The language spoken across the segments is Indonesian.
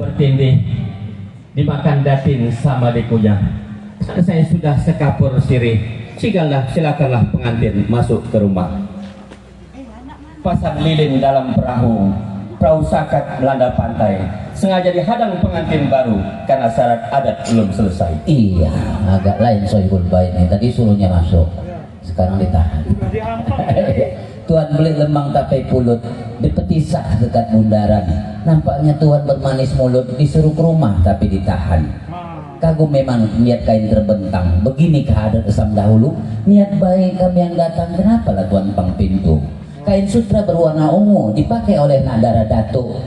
bertindih dimakan datin sama dikunyah. Saya sudah sekapur sirih. Silakanlah pengantin masuk ke rumah. Pasang lilin dalam perahu sakat melanda pantai. Sengaja dihadang pengantin baru karena syarat adat belum selesai. Iya, agak lain Sohibul Bait nih. Tadi suruhnya masuk, sekarang ditahan. Tuan beli lemang tapai pulut, dipetisah dekat bundaran. Nampaknya Tuan bermanis mulut, disuruh ke rumah tapi ditahan. Kagum memang niat kain terbentang. Beginikah adat Esam dahulu? Niat baik kami yang datang, kenapalah Tuan pang pintu? Kain sutra berwarna ungu dipakai oleh Nadara Datuk.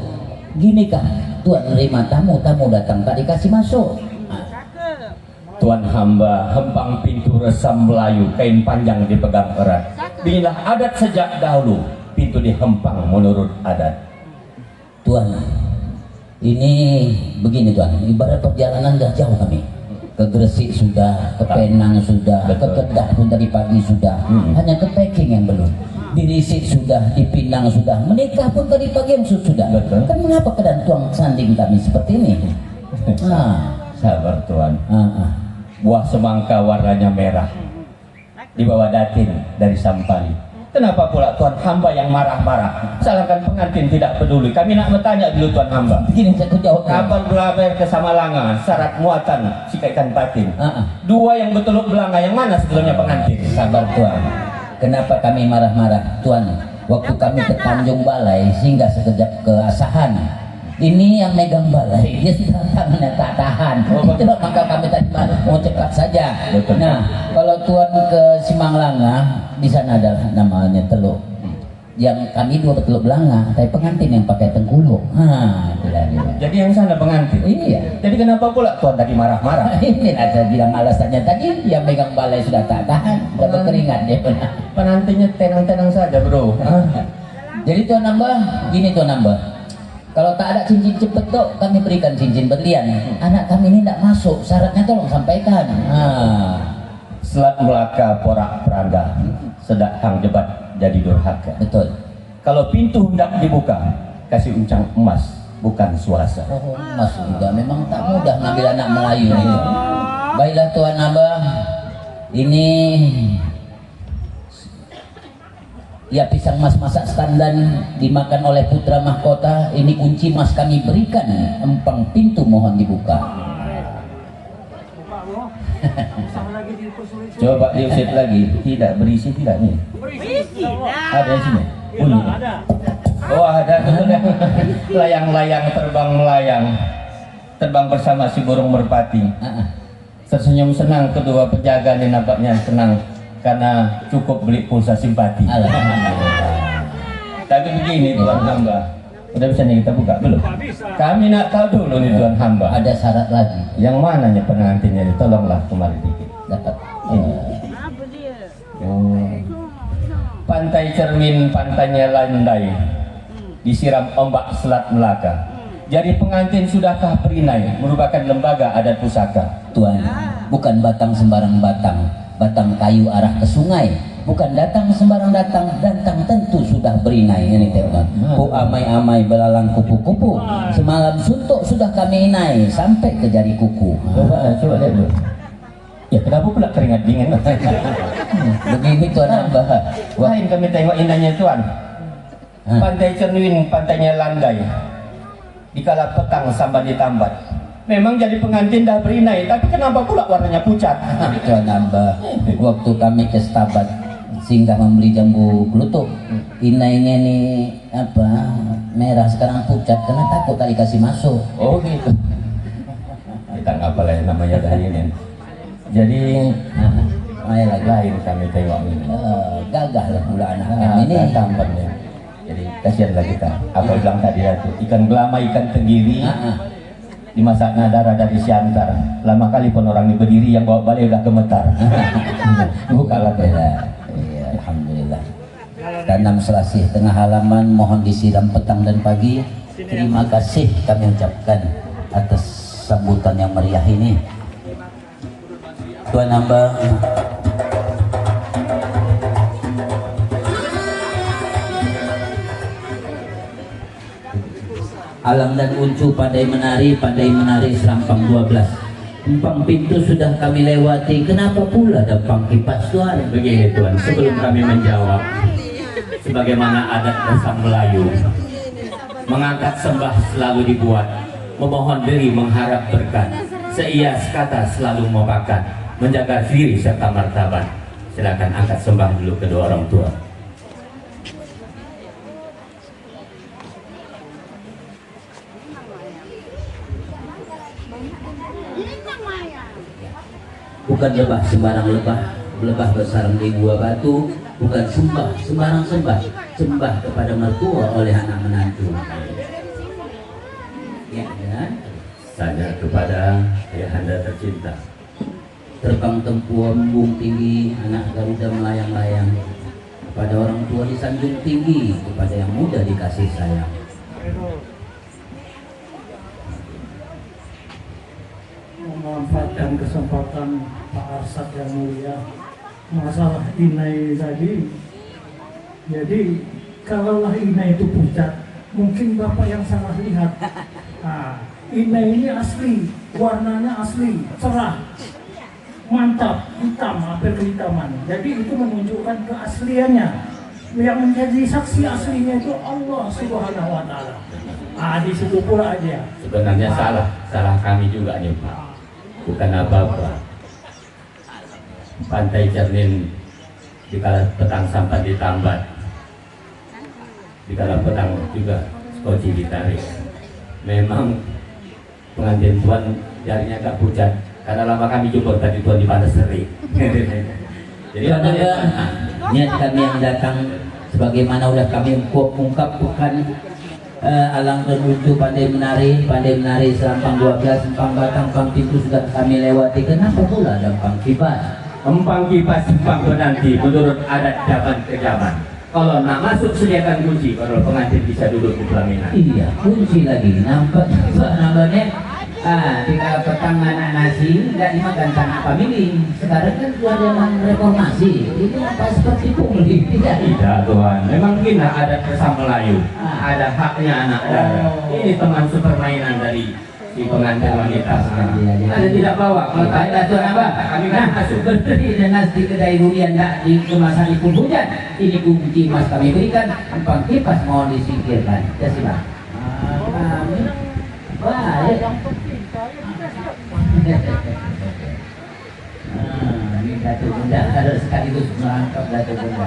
Ginikah Tuan nerima tamu datang tak dikasih masuk? Tuan hamba hempang pintu resam Melayu, kain panjang dipegang erat. Inilah adat sejak dahulu, pintu dihempang menurut adat. Tuan, ini begini Tuan, ibarat perjalanan dah jauh kami. Ke Gresik sudah, ke Penang sudah, ke Kedah pun tadi pagi sudah. Hanya ke Peking yang belum. Di Risik sudah, di Pinang sudah, menikah pun tadi pagi yang sudah. Betul. Kan mengapa keadaan tuang sanding kami seperti ini? Sabar Tuan. Buah semangka warnanya merah dibawa datin dari Sampali. Kenapa pula Tuan hamba yang marah-marah? Salahkan pengantin tidak peduli. Kami nak bertanya dulu Tuan hamba. Begini saya jawab. Kapal berlayar ke Samalanga, syarat muatan sikaikan batin. Dua yang betul belanga, yang mana sebetulnya pengantin? Sabar Tuan. Kenapa kami marah-marah? Tuan, waktu kami ke Tanjung Balai singgah sekejap ke Asahan. Ini yang megang balai, dia sudah tangannya tak tahan. Itulah maka kami tadi mau cepat saja. Nah, kalau Tuan ke Simanglanga, di sana ada namanya Teluk. Yang kami dua Teluk Belanga, tapi pengantin yang pakai Tengkuluk. Itulah dia. Jadi yang sana pengantin? Iya. Jadi kenapa pula Tuan tadi marah-marah? Ini ada bilang alasannya tadi, yang megang balai sudah tak tahan, sudah berkeringat dia. Penantinya tenang-tenang saja bro. Jadi Tuan nambah, gini Tuan nambah. Kalau tak ada cincin cepet dok, kami berikan cincin berlian. Anak kami ini tidak masuk, syaratnya tolong sampaikan. Selat Melaka porak peranda, sedak hang jebat jadi durhaka. Betul. Kalau pintu hendak dibuka, kasih uncang emas, bukan suasa. Emas juga memang tak mudah ngambil anak Melayu ini. Baiklah Tuan Abah, ini ya pisang mas masak standan dimakan oleh putra mahkota. Ini kunci mas kami berikan, empang pintu mohon dibuka. Coba diusir lagi, tidak berisi tidak nih? Ada di sini. Bunyi. Oh ada, layang-layang terbang melayang, terbang bersama si burung merpati. Tersenyum senang kedua penjaga ini, nampaknya senang karena cukup beli pulsa simpati. Tapi begini Tuan hamba, udah bisa nih kita buka belum? Kami nak tahu dulu nih Tuan hamba. Ada syarat lagi. Yang mananya pengantinnya? Tolonglah kemari dikit. Dapat. Ini. Pantai Cermin, pantainya landai, disiram ombak Selat Melaka. Jadi pengantin sudahkah berinai, merupakan lembaga adat pusaka. Tuan, bukan batang sembarang batang. Batang kayu arah ke sungai, bukan datang sembarang datang tentu sudah berinai. Ini teman. Bu amai-amai belalang kupu-kupu, semalam suntuk sudah kami inai sampai ke jari kuku. Coba lihat dulu. Ya kenapa pula keringat dingin? Begini Tuan Abah. Lain kami tengok indahnya Tuan. Pantai Cermin, pantainya landai. Dikala petang sambat ditambat. Memang jadi pengantin dah berinai, tapi kenapa pula warnanya pucat? Tuan Abah, waktu kami ke Stabat singgah membeli jambu klutuk, inainya nih apa merah sekarang pucat karena takut tadi kasih masuk. Oh gitu. Kita nggak apa lah namanya dari ini. Jadi lain kami tengok ini. Gagah lah pula anak kami ini. Tampaknya. Jadi kasihanlah kita. Apa bilang tadi itu ikan gelama, ikan tenggiri. Dimasak Nadara dari Siantar. Lama kali pun orang ini berdiri, yang bawa balai udah gemetar. Bukalah bela. Iya, alhamdulillah. Tanam selasih tengah halaman mohon disiram petang dan pagi. Terima kasih kami ucapkan atas sambutan yang meriah ini. Tuan Abah, Alang dan Uncu pandai menari serampang 12. Empang pintu sudah kami lewati, kenapa pula dampang kipas Tuhan? Begini Tuhan, sebelum kami menjawab, sebagaimana adat dasar Melayu, mengangkat sembah selalu dibuat, memohon diri mengharap berkat, seias kata selalu memakan, menjaga diri serta martabat. Silakan angkat sembah dulu kedua orang tua. Bukan lebah sembarang lebah bersarang di gua batu, bukan sembah sembarang sembah kepada mertua oleh anak menantu. Ya, dan Tanya kepada ayahanda tercinta. terbang tempur embung tinggi, anak Garuda melayang-layang. Kepada orang tua disanjung tinggi, kepada yang muda dikasih sayang. Memanfaatkan kesempatan Pak Arsad yang mulia, masalah inai tadi. Jadi kalaulah inai itu pucat, mungkin Bapak yang salah lihat. Nah, inai ini asli, warnanya asli, cerah, mantap, hitam, hampir kehitaman. Jadi itu menunjukkan keasliannya. Yang menjadi saksi aslinya itu Allah Subhanahu wa Ta'ala. Ah, di situ pula aja. Sebenarnya salah kami juga nih Pak. Bukan apa-apa. Pantai Cernin dikala petang sampah ditambat, dikala petang juga skoci ditarik. Memang pengantin Tuhan jarinya agak pucat karena lama kami jumpa tadi Tuhan di Pantai Seri. Jadi apa ya? Niat kami yang datang sebagaimana udah kami ungkapkan. Alang dan Uncu pandai menari serampang 12, empang batang, empang pintu sudah kami lewati, kenapa pula dampang kipas? Empang kipas, empang penanti menurut adat zaman ke zaman. Kalau nak masuk sediakan kunci, baru pengantin bisa duduk di pelaminan. Iya, kunci lagi, nampaknya jika petang anak nasi nggak dimakan tanah famili. Sekarang kan sudah zaman reformasi, itu apa seperti pungli? Tidak Tuhan, memang kita adat desa Melayu, ada haknya anak dara. Ini teman sepermainan dari si pengantin wanita. Ada tidak bawa, kalau tak ada Tuhan apa? Kami kan masuk. Berdiri dan di kedai durian tak di kemasan pun hujan. Ini kunci mas kami berikan, empang kipas mau disingkirkan. Ya sih Pak. Kami, wah ya. Ini Datuk Bunda harus sekaligus merangkap Datuk Bunda.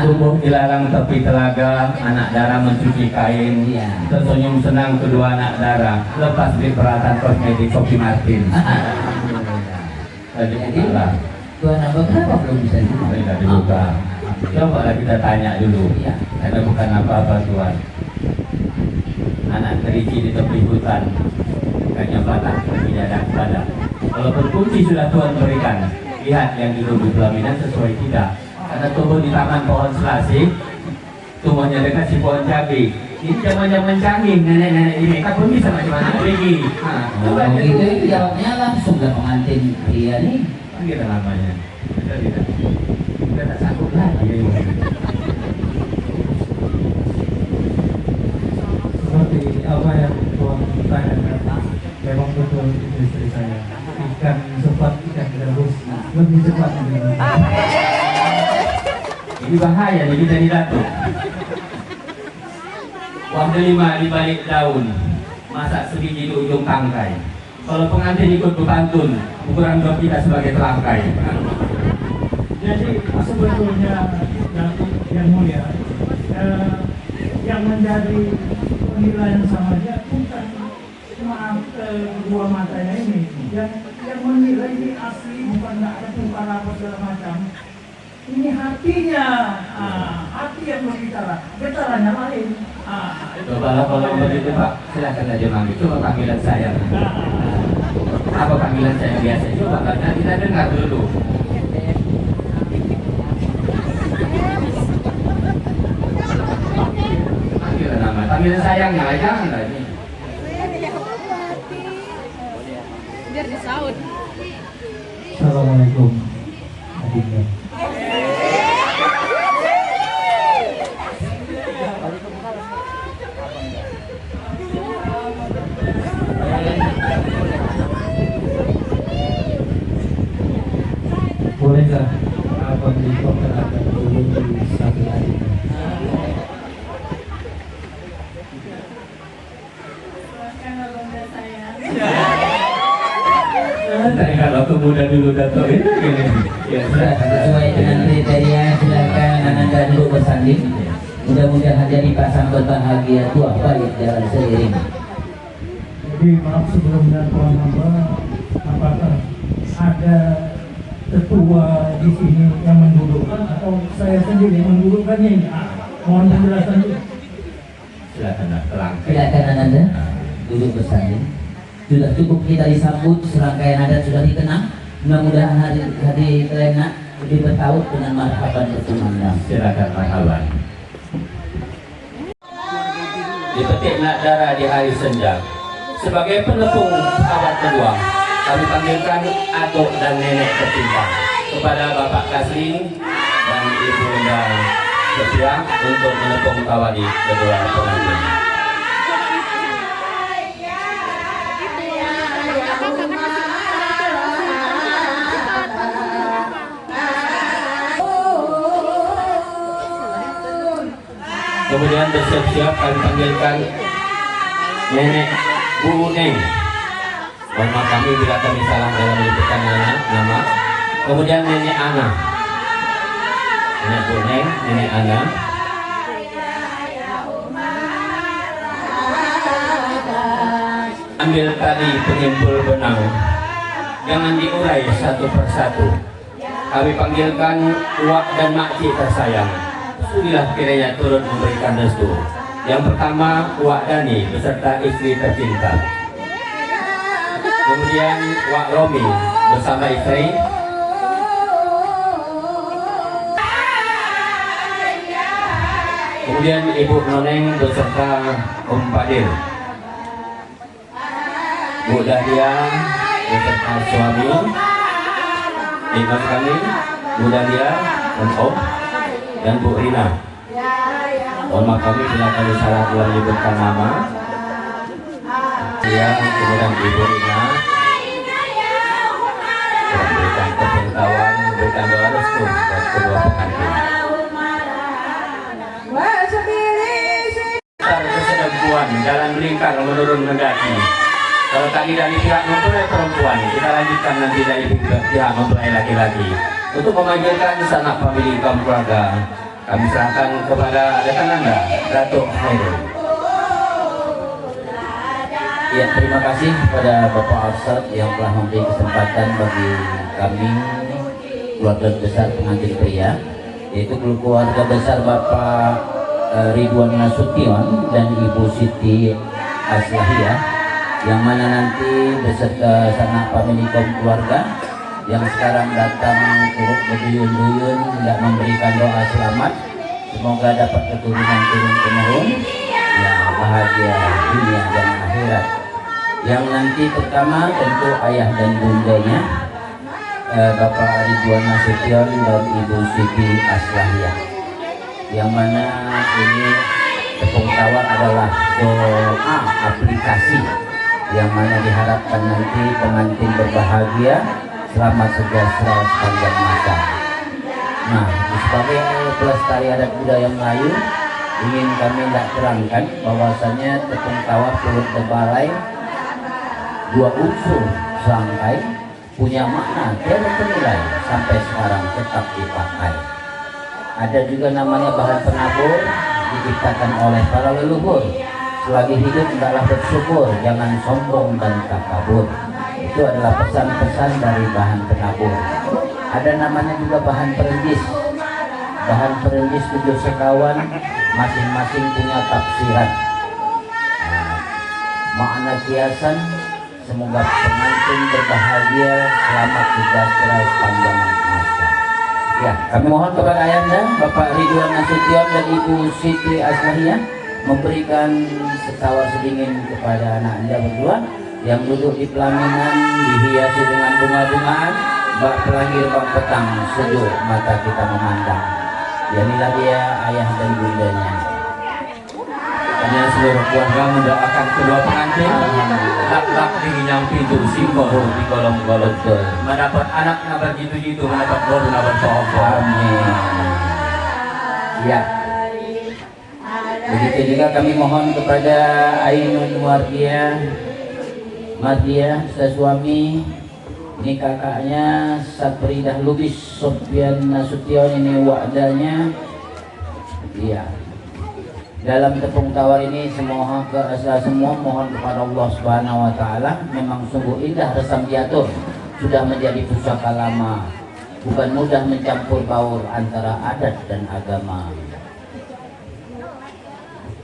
Tubuh dilarang tepi telaga, anak dara mencuci kain. Iya. Tersenyum senang kedua anak dara, lepas di peralatan kosmetik Sophie Martin. Tadi buka. Tuan apa kenapa belum bisa dibuka? Tidak dibuka. Coba kita tanya dulu. Iya. Karena bukan apa-apa Tuhan. Anak kerici di tepi hutan, ikannya patah, tidak ada kepada. Kalau kunci sudah Tuhan berikan, lihat yang duduk di pelaminan sesuai tidak. Karena tumbuh di taman pohon selasih, tumbuhnya dekat si pohon cabai. Ini zaman-zaman canggih, nenek-nenek di Mekah pun bisa macam-macam pergi. Kalau gitu itu jawabnya langsung ke pengantin pria nih. Kita namanya. Kita tak sanggup lagi. Seperti apa yang Tuhan tanyakan, memang betul itu istri saya. Ikan cepat, ikan gabus lebih cepat dari Ini bahaya nih kita di Datuk. Uang delima di balik daun, masak sebiji di ujung tangkai. Kalau pengantin ikut berpantun, ukuran dua kita sebagai telangkai. Jadi sebetulnya Datuk yang mulia, yang menjadi penilaian sama dia bukan cuma kedua matanya ini, yang menilai ini asli, bukan nggak ada tukar apa segala macam. Ini hatinya, hati yang berbicara, getarannya lain. Coba kalau begitu Pak, silakan aja manggil. Coba panggilan saya. Apa panggilan saya biasa? Coba karena kita dengar dulu. Panggilan nama, panggilan sayangnya, jangan lagi. Biar disaut. Assalamualaikum. Adinda. Nah, kalau aku muda dulu Dato itu gini. Ya, Sudah sesuai dengan kriteria, silakan Ananda duduk bersanding. Mudah-mudahan jadi pasang berbahagia tua baik jalan seiring. Jadi maaf sebelumnya tuan hamba, apakah ada ketua di sini yang mendudukkan atau saya sendiri yang mendudukkannya ini? Mohon penjelasan dulu. silakan terangkan. Silakan Ananda duduk bersanding. Sudah cukup kita disambut, serangkaian adat sudah dikenang. Mudah-mudahan hari kelena lebih bertaut dengan marhaban berkumandang. Silakan marhaban. Dipetik nak darah di hari senja. Sebagai penepung awal kedua, kami panggilkan atuk dan nenek tercinta kepada Bapak Kasling dan Ibu Bunda Sophia untuk menepung kawali kedua pengantin. Kemudian bersiap-siap kami panggilkan Nenek Bu Neng. Mohon maaf kami bila kami salah dalam menyebutkan nama. Kemudian Nenek Ana. Nenek Bu Neng, Nenek Ana. Ambil tali penyimpul benang. Jangan diurai satu persatu. Kami panggilkan Wak dan Makcik tersayang. Sudilah kiranya turut memberikan restu. Yang pertama Wak Dani beserta istri tercinta. Kemudian Wak Romi bersama istri. Kemudian Ibu Noneng beserta Om Padil. Bu Dahlia beserta suami. Imam kami Bu Dahlia dan Om dan Bu Rina. Mohon maaf kami bila kami salah dalam menyebutkan nama. Ya, kemudian Ibu Rina memberikan keberitahuan, memberikan doa restu buat kedua pengantin. Kesedempuan jalan melingkar menurun mendaki. Kalau tadi dari pihak mempelai perempuan, kita lanjutkan nanti dari pihak mempelai laki-laki. Untuk memanggilkan sanak famili kaum keluarga, kami serahkan kepada rekan Anda, Datuk Khairul. Ya, terima kasih kepada Bapak Arsad yang telah memberi kesempatan bagi kami keluarga besar pengantin pria, yaitu keluarga besar Bapak Ridwan Nasution dan Ibu Siti Aslahiyah, yang mana nanti beserta sanak famili kaum keluarga yang sekarang datang turut berduyun-duyun tidak memberikan doa selamat, semoga dapat keturunan turun-temurun yang bahagia dunia dan akhirat. Yang nanti pertama tentu ayah dan bundanya, Bapak Ridwan Nasution dan Ibu Siti Aslahiyah, yang mana ini tepung tawar adalah doa aplikasi yang mana diharapkan nanti pengantin berbahagia selamat sejahtera sepanjang masa. Nah, sebagai pelestari adat budaya Melayu, ingin kami tidak terangkan bahwasanya tepung tawar turut berbalai dua unsur serangkai punya makna tiada ternilai sampai sekarang tetap dipakai. Ada juga namanya bahan penabur diciptakan oleh para leluhur. Selagi hidup hendaklah bersyukur, jangan sombong dan takabur. Itu adalah pesan-pesan dari bahan penabur. Ada namanya juga bahan perenjis. Bahan perenjis 7 sekawan, masing-masing punya tafsiran. Nah, makna kiasan, semoga pengantin berbahagia selamat sejahtera sepanjang masa. Ya, kami mohon kepada Ayanda Bapak Ridwan Nasution dan Ibu Siti Aslahiyah memberikan setawar sedingin kepada anak Anda berdua yang duduk di pelaminan dihiasi dengan bunga-bungaan. Bak pelahir bak petang sejuk mata kita memandang. Ya, inilah dia ayah dan bundanya. Hanya seluruh keluarga mendoakan kedua pengantin lak-lak di pintu singkong di kolom-kolom mendapat anak nabar jitu-jitu, mendapat boru nabar pohon. Amin. Ya. Begitu juga kami mohon kepada Ainun Mardia suami, ini kakaknya Sapridah Lubis Sofian Nasution, ini wa'danya. Iya. Dalam tepung tawar ini semua mohon kepada Allah Subhanahu wa taala, memang sungguh indah resam diatur, sudah menjadi pusaka lama, bukan mudah mencampur baur antara adat dan agama.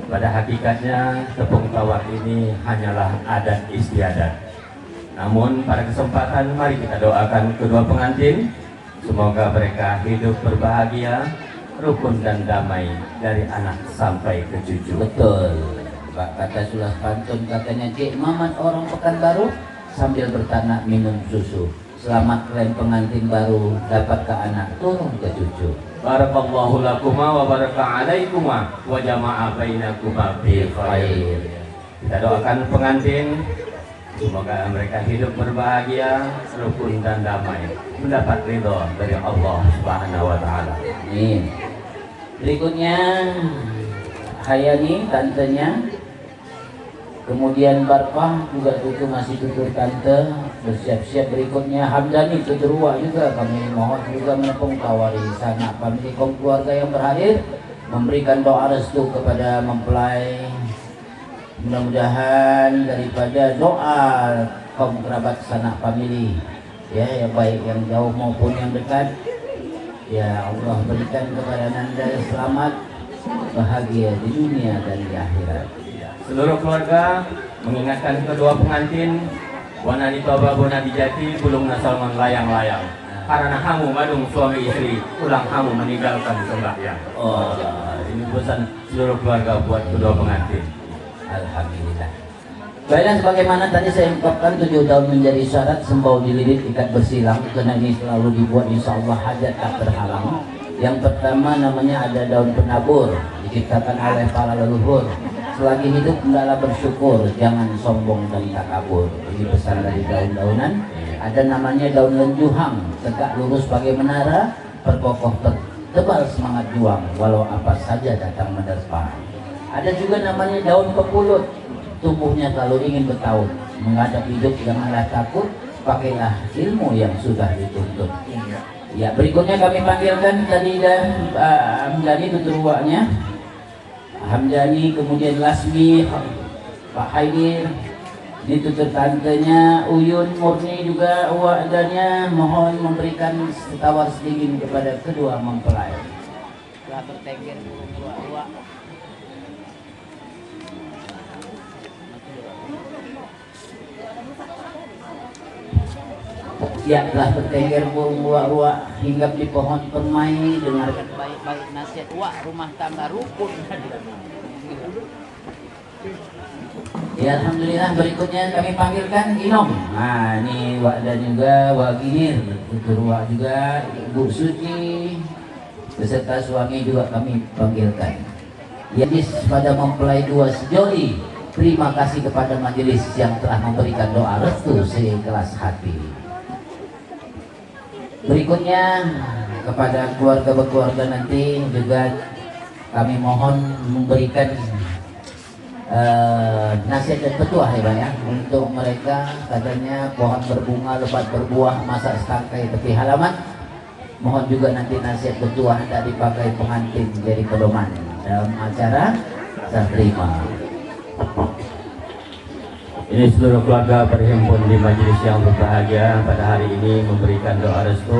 Pada hakikatnya tepung tawar ini hanyalah adat istiadat. Namun pada kesempatan mari kita doakan kedua pengantin, semoga mereka hidup berbahagia, rukun dan damai dari anak sampai ke cucu. Betul. Pak kata Sulas pantun, katanya Cik Mamat orang Pekanbaru sambil bertanak minum susu. Selamat kalian pengantin baru, dapat ke anak turun ke cucu. Barakallahu lakuma wa baraka alaikuma wa jama'a bainakuma bi khair. Kita doakan pengantin, semoga mereka hidup berbahagia, rukun dan damai, mendapat ridho dari Allah Subhanahu wa taala. Amin. Berikutnya Hayani tantenya, kemudian Barpah juga itu masih tutur tante, bersiap-siap. Berikutnya Hamdani tutur Wak juga, kami mohon juga menepung tawari sanak famili kaum keluarga yang berhadir, memberikan doa restu kepada mempelai. Mudah-mudahan daripada doa kaum kerabat sanak famili, ya yang baik yang jauh maupun yang dekat, ya Allah berikan kepada Nanda selamat, bahagia di dunia dan di akhirat. Seluruh keluarga mengingatkan kedua pengantin, wanani toba bona dijati bulung nasalman layang-layang. Karena hamu madung suami istri, ulang hamu meninggalkan sembahyang. Oh, ini pesan seluruh keluarga buat kedua pengantin. Alhamdulillah. Baiklah, sebagaimana tadi saya ungkapkan 7 daun menjadi syarat, sembau dililit ikat bersilang, karena ini selalu dibuat insya Allah hajat tak terhalang. Yang pertama namanya ada daun penabur, diciptakan oleh para leluhur. Selagi hidup hendaklah bersyukur, jangan sombong dan takabur. Ini pesan dari daun-daunan. Ada namanya daun lenjuhang, tegak lurus bagai menara, perkokoh tebal semangat juang, walau apa saja datang menerpa. Ada juga namanya daun kepulut, tumbuhnya selalu ingin bertaut. Menghadap hidup janganlah takut, pakailah ilmu yang sudah dituntut. Ya, berikutnya kami panggilkan tadi Hamdani tutur Waknya, Hamdani, kemudian Lasmi, Pak Haidir, ini tutur tantenya Uyun Murni juga Wakdanya, mohon memberikan tawar sedingin kepada kedua mempelai. Telah bertengger Wak. Ya, telah bertengger burung Wak hinggap di pohon permai, dengarkan baik-baik nasihat Wak, rumah tangga rukun. Ya, alhamdulillah. Berikutnya kami panggilkan Inom. Nah, ini Wak dan juga Wak Ginir, tutur Wak juga, Ibu Suci beserta suami juga kami panggilkan. Jadi pada mempelai dua sejoli, terima kasih kepada majelis yang telah memberikan doa restu seikhlas hati. Berikutnya kepada keluarga nanti juga kami mohon memberikan nasihat dan petuah ya Bang ya, untuk mereka. Katanya pohon berbunga lebat berbuah, masa setangkai tepi halaman. Mohon juga nanti nasihat petuah tidak dipakai pengantin jadi pedoman dalam acara serah terima. Ini seluruh keluarga berhimpun di majelis yang berbahagia pada hari ini memberikan doa restu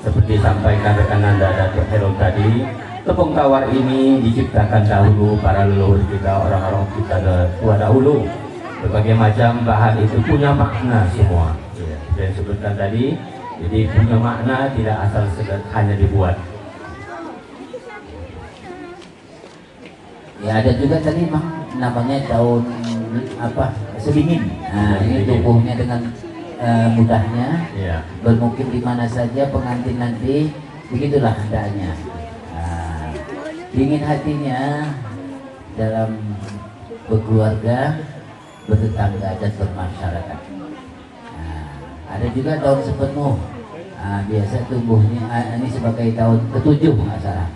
seperti sampaikan rekan Nanda Datuk Herul tadi. Tepung tawar ini diciptakan dahulu para leluhur kita, orang-orang kita tua dahulu. Berbagai macam bahan itu punya makna semua. Saya sebutkan tadi, jadi punya makna, tidak asal hanya dibuat. Ya, ada juga tadi Bang namanya daun apa, selingin. Nah, ini tumbuhnya dengan mudahnya, ya, bermukim di mana saja pengantin nanti, begitulah hendaknya. Dingin hatinya dalam berkeluarga, bertetangga dan bermasyarakat. Ada juga daun sepenuh, biasa tumbuhnya ini sebagai daun ketujuh nggak salah.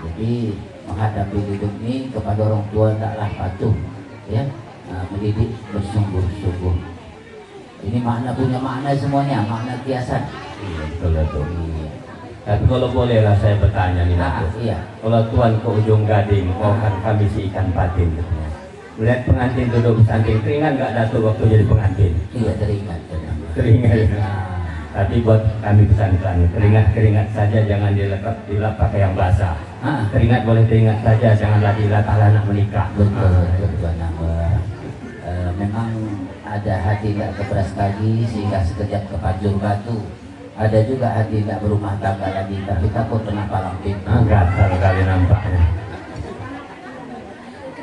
Jadi menghadapi hidup ini kepada orang tua taklah patuh, ya, mendidik bersungguh-sungguh. Ini punya makna semuanya, makna kiasan. Iya, betul. Iya. Tapi kalau bolehlah saya bertanya nih, Datuk. Iya. Kalau Tuan ke ujung Gading, mau kan kami si ikan patin. Melihat pengantin duduk di samping, teringat nggak Datuk waktu jadi pengantin? Iya, teringat. Teringat. Tapi buat kami pesan-pesan, keringat saja, jangan dilap pakai yang basah. Keringat boleh teringat saja, janganlah dilap ala anak menikah. Betul, Tuan Ambar. Memang ada hati tidak keberas lagi sehingga sekejap ke pajur batu. Ada juga hati tidak berumah tangga lagi, tapi takut kena palang pintu. Gatal kali nampaknya.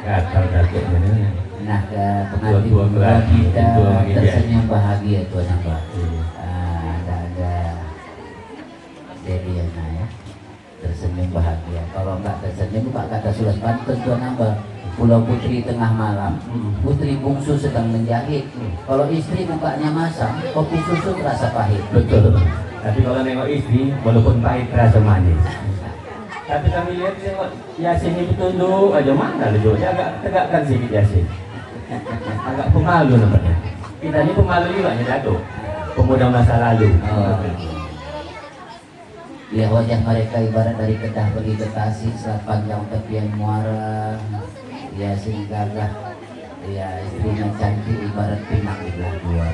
Gatal Datuk benar. Nah, pengantin kita tersenyum bahagia Tuan Ambar. Ada Dediana ya, tersenyum bahagia. Kalau enggak tersenyum, Pak kata Sulas Banten Tuan Ambar. Pulau Putri tengah malam, putri bungsu sedang menjahit. Kalau istri mukanya masam, kopi susu terasa pahit. Betul. Tapi kalau nengok istri, walaupun pahit terasa manis. Tapi kami lihat nengok Yasin itu tunduk aja, mana lu dia agak tegakkan sedikit Yasin. Agak pemalu nampaknya. Kita ini pemalu juga ya Datuk. Pemuda masa lalu. Ya, wajah mereka ibarat dari Kedah pergi ke Tasik, selat panjang tepian muara. Yasin gagah, ya istrinya cantik ibarat pinang di belah dua.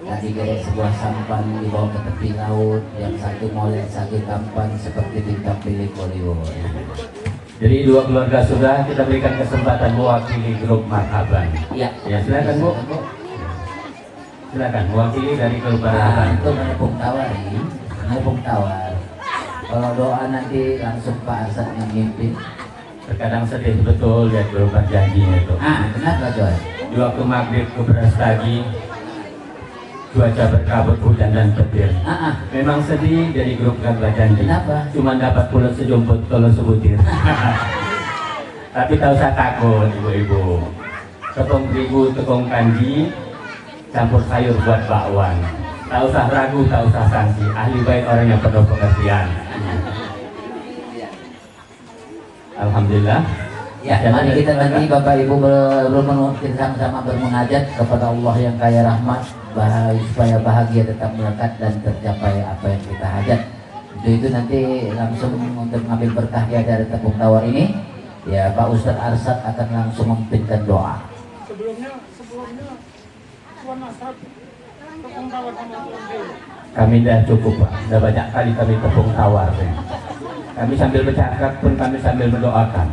Tadi dari sebuah sampan dibawa ke tepi laut, yang satu molek satu tampan seperti bintang pilih Hollywood. Jadi dua keluarga sudah kita berikan kesempatan mewakili grup Marhaban. Ya, Silakan Bu. Silakan mewakili dari grup Marhaban. Itu menepung tawar ini, menepung tawar. Kalau doa nanti langsung Pak Arsad yang mimpin. Terkadang sedih betul lihat berupa janjinya itu. Kenapa Joy? Di waktu maghrib ke Brastagi, cuaca berkabut hujan dan petir. Memang sedih dari grup gagal janji. Kenapa? Cuma dapat pulau sejumput kalau sebutir. Tapi tak usah takut ibu-ibu. Tepung terigu, tepung kanji, campur sayur buat bakwan. Tak usah ragu, tak usah sanksi. Ahli baik orang yang penuh pengertian. Alhamdulillah. Ya, mari kita nanti Bapak Ibu sama-sama bermunajat kepada Allah yang kaya rahmat, supaya bahagia tetap melekat dan tercapai apa yang kita hajat. Itu nanti langsung untuk mengambil berkah dari tepung tawar ini, ya Pak Ustadz Arsad akan langsung memimpinkan doa. Sebelumnya Tuan Arsad tepung tawar sama Tuan Dewi. Kami dah cukup Pak, dah banyak kali kami tepung tawar. Kami sambil bercakap pun kami sambil mendoakan.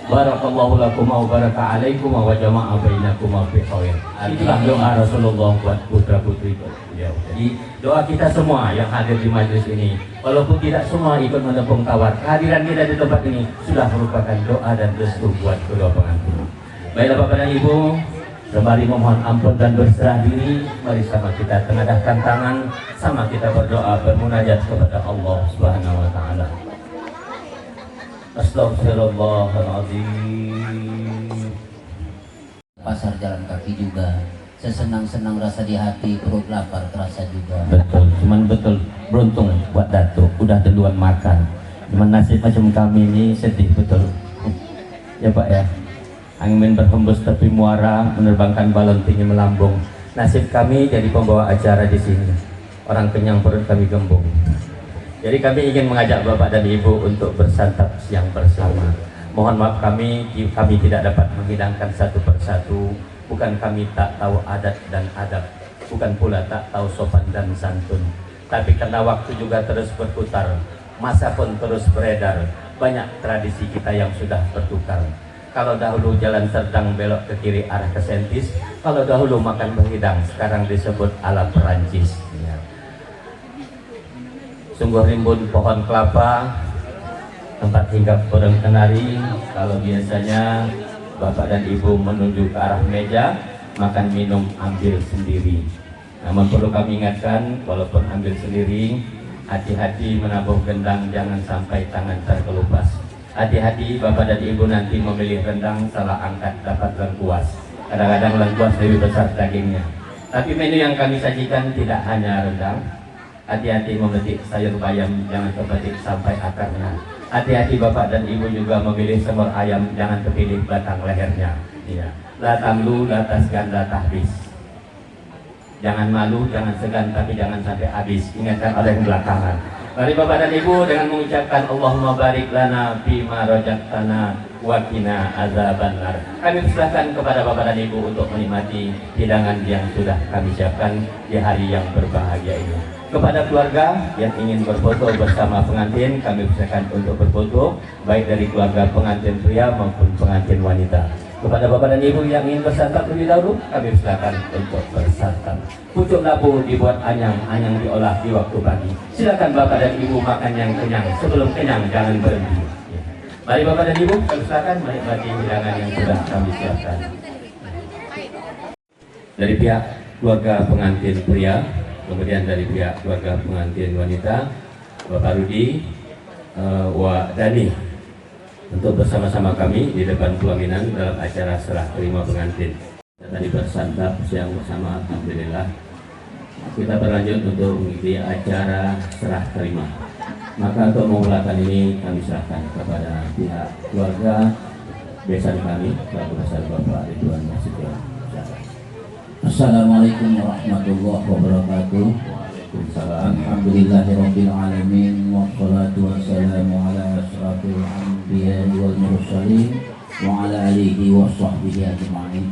Barakallahu lakum wa baraka alaikum wa jama'a bainakum fi khair. Itulah doa Rasulullah buat putra-putri beliau. Jadi doa kita semua yang hadir di majelis ini, walaupun tidak semua ikut menepung tawar, kehadiran kita di tempat ini sudah merupakan doa dan restu buat kedua pengantin. Baiklah Bapak dan Ibu, sembari memohon ampun dan berserah diri, mari sama kita tengadahkan tangan, sama kita berdoa bermunajat kepada Allah Subhanahu wa taala. Astagfirullahaladzim. Pasar jalan kaki juga, sesenang-senang rasa di hati, perut lapar terasa juga. Betul, cuman betul beruntung buat Datuk, udah duluan makan. Cuman nasib macam kami ini sedih betul. Ya Pak ya, angin berhembus tepi muara, menerbangkan balon tinggi melambung. Nasib kami jadi pembawa acara di sini. Orang kenyang perut kami gembung. Jadi kami ingin mengajak Bapak dan Ibu untuk bersantap siang bersama. Mohon maaf kami tidak dapat menghidangkan satu persatu. Bukan kami tak tahu adat dan adab, bukan pula tak tahu sopan dan santun. Tapi karena waktu juga terus berputar, masa pun terus beredar, banyak tradisi kita yang sudah bertukar. Kalau dahulu jalan Serdang belok ke kiri arah ke Sentis, kalau dahulu makan berhidang, sekarang disebut ala Perancis. Sungguh rimbun pohon kelapa, tempat hinggap burung kenari. Kalau biasanya Bapak dan Ibu menuju ke arah meja, makan minum ambil sendiri. Namun perlu kami ingatkan, walaupun ambil sendiri, hati-hati menabuh gendang, jangan sampai tangan terkelupas. Hati-hati Bapak dan Ibu nanti memilih rendang, salah angkat dapat lengkuas. Kadang-kadang lengkuas lebih besar dagingnya. Tapi menu yang kami sajikan tidak hanya rendang. Hati-hati memetik sayur bayam, jangan kepetik sampai akarnya. Hati-hati Bapak dan Ibu juga memilih semur ayam, jangan terpilih batang lehernya. Iya. La tamlu, la tasgan, la tahbis. Jangan malu, jangan segan, tapi jangan sampai habis. Ingatkan oleh yang belakangan. Mari Bapak dan Ibu dengan mengucapkan Allahumma barik lana fima rajaqtana wa qina azabannar. Kami persilahkan kepada Bapak dan Ibu untuk menikmati hidangan yang sudah kami siapkan di hari yang berbahagia ini. Kepada keluarga yang ingin berfoto bersama pengantin, kami persilakan untuk berfoto baik dari keluarga pengantin pria maupun pengantin wanita. Kepada Bapak dan Ibu yang ingin bersantap lebih dahulu, kami persilakan untuk bersantap. Pucuk labu dibuat anyang, anyang diolah di waktu pagi. Silakan Bapak dan Ibu makan yang kenyang. Sebelum kenyang jangan berhenti. Mari Bapak dan Ibu, kami persilakan menikmati hidangan yang sudah kami siapkan. Dari pihak keluarga pengantin pria, kemudian dari pihak keluarga pengantin wanita, Bapak Rudi, Wak Dani, untuk bersama-sama kami di depan pelaminan dalam acara serah terima pengantin. Kita tadi bersantap siang bersama, alhamdulillah. Kita berlanjut untuk mengikuti acara serah terima. Maka untuk memulakan ini kami serahkan kepada pihak keluarga besan kami, Bapak Bapak Ridwan Nasution. Assalamualaikum warahmatullahi wabarakatuh. Alhamdulillahirabbil alamin wassalatu wassalamu ala asyrafil anbiya'i wal mursalin wa ala alihi washabbihi ajma'in.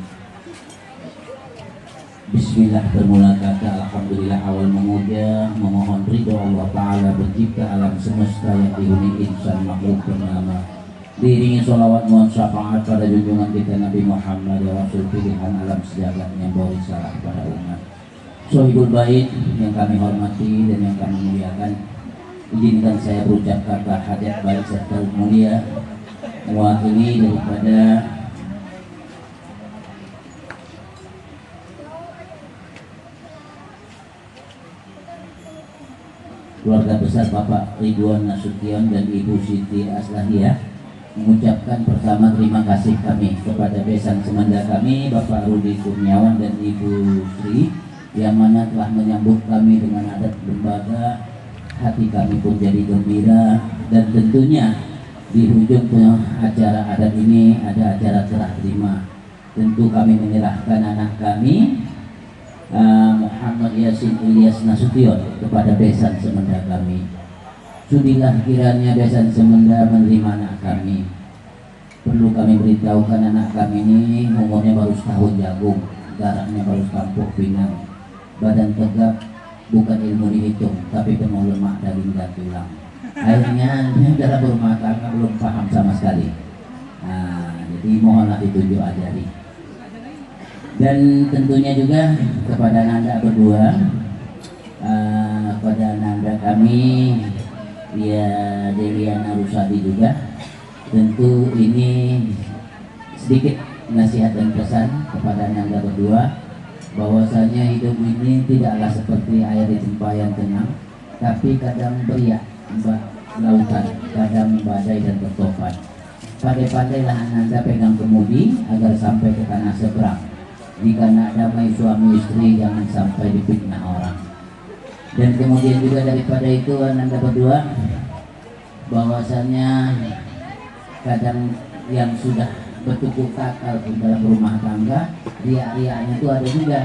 Bismillah, bermula kata alhamdulillah awal memuja, memohon ridho Allah Ta'ala pencipta alam semesta yang dihuni insan makhluk bernama. Diiringi sholawat mohon syafaat pada junjungan kita Nabi Muhammad ya Rasul pilihan alam sejagat yang bawa risalah pada umat. Sohibul bait yang kami hormati dan yang kami muliakan, izinkan saya berucap kata hajat baik serta mulia mewakili daripada keluarga besar Bapak Ridwan Nasution dan Ibu Siti Aslahiyah, mengucapkan pertama terima kasih kami kepada besan semanda kami Bapak Rudi Kurniawan dan Ibu Sri yang mana telah menyambut kami dengan adat lembaga. Hati kami pun jadi gembira, dan tentunya di ujung acara adat ini ada acara serah terima. Tentu kami menyerahkan anak kami Muhammad Yasin Ilyas Nasution kepada besan semenda kami. Sudilah kiranya besan semenda menerima anak kami. Perlu kami beritahukan anak kami ini umurnya baru setahun jagung, darahnya baru sekampung pinang, badan tegap, bukan ilmu dihitung, tapi penuh lemak daging dan tulang. Akhirnya dalam berumah tangga belum paham sama sekali. Jadi mohonlah ditunjuk ajari. Dan tentunya juga kepada Nanda berdua, kepada Nanda kami ya Deliana Rusadi juga, tentu ini sedikit nasihat dan pesan kepada Nanda berdua, bahwasanya hidup ini tidaklah seperti air di tempayan tenang, tapi kadang beriak lautan, kadang badai dan bertopan. Pandai-pandailah Nanda pegang kemudi agar sampai ke tanah seberang. Jika nak damai suami istri, jangan sampai difitnah orang. Dan kemudian juga daripada itu Anda berdua, bahwasanya kadang yang sudah bertukuk takal di dalam rumah tangga, riak-riaknya itu ada juga.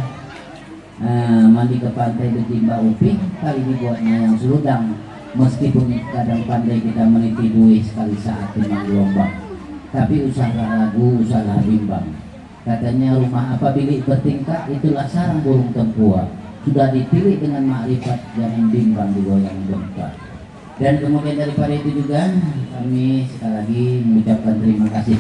Mandi ke pantai ditimba uping, kali ini buatnya yang seludang. Meskipun kadang pandai kita meniti buih sekali saat timbang gelombang, tapi usaha ragu, usaha bimbang. Katanya rumah apa bilik bertingkah, itulah sarang burung tempua. Sudah dipilih dengan makrifat, jangan bimbang digoyang bengkak. Dan kemudian daripada itu juga kami sekali lagi mengucapkan terima kasih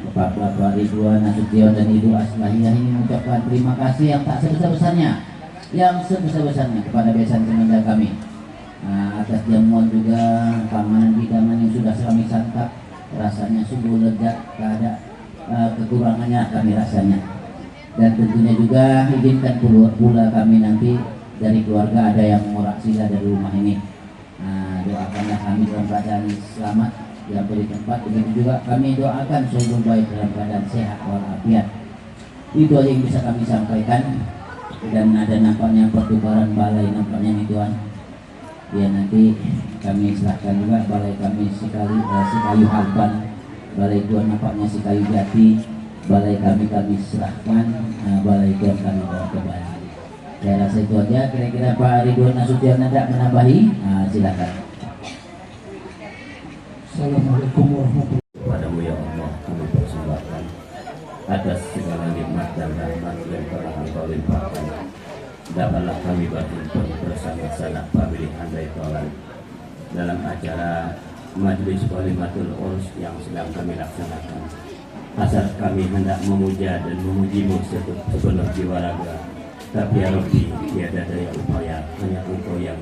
kepada Bapak Ridwan Nasution dan Ibu Aslahiyah ini, mengucapkan terima kasih yang tak sebesar-besarnya, yang sebesar-besarnya kepada besan semenda kami atas jamuan juga keamanan hidangan yang sudah kami santap. Rasanya sungguh lezat, tak ada kekurangannya kami rasanya. Dan tentunya juga izinkan pula kami nanti dari keluarga ada yang mengorak sila dari rumah ini. Doakanlah kami dalam keadaan selamat yang beri tempat. Begitu juga kami doakan Sohibul Bait dalam keadaan sehat walafiat. Itu aja yang bisa kami sampaikan. Dan ada nampaknya pertukaran balai nampaknya nih Tuhan. Ya nanti kami serahkan juga balai kami Sikayu Halban, balai tuan nampaknya Sikayu Jati, balai kami serahkan, balai tuan kami bawa ke Bali. Saya rasa itu aja. Kira-kira Pak Ridwan Nasution ada menambahi? Silakan. Assalamualaikum warahmatullahi Padamu ya Allah kami persembahkan atas segala nikmat dan rahmat yang telah Engkau limpahkan. Dapatlah kami berkumpul bersama sanak famili andai tolan dalam acara Majlis Walimatul Urs yang sedang kami laksanakan. Asal kami hendak memuja dan memujimu sepenuh jiwa raga, tapi ya Rabbi, tiada daya upaya, hanya Engkau yang